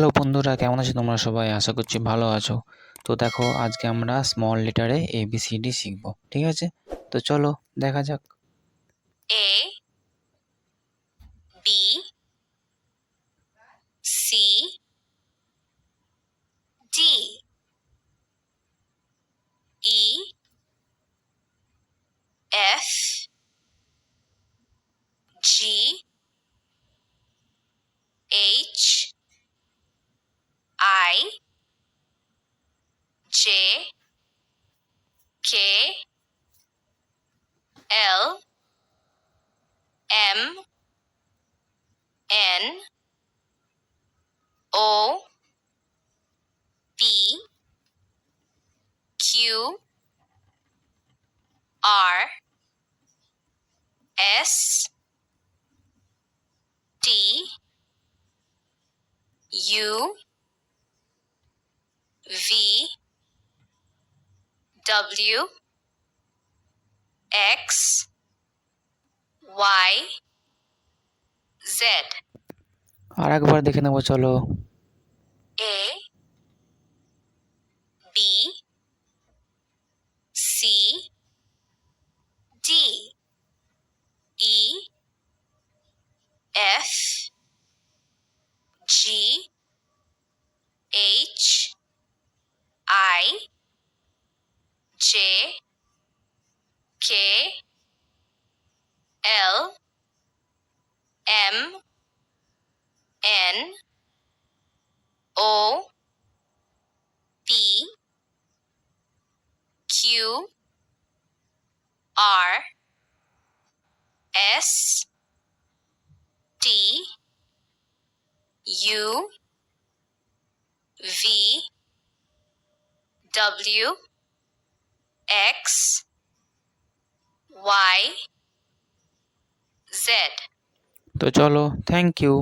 Hello বন্ধুরা, কেমন আছো তোমরা সবাই? আশা করছি ভালো আছো। তো দেখো, আজকে আমরা স্মল লেটারে ABCD শিখবো, ঠিক আছে? তো চলো দেখা যাক। A B C D E F G H I J K L M N O P Q R S T U V W X Y Z আর একবার দেখে নেবো, চলো। A B C D E F G H I J K L M N O P Q R S T U V W X Y Z তো চলো, thank you.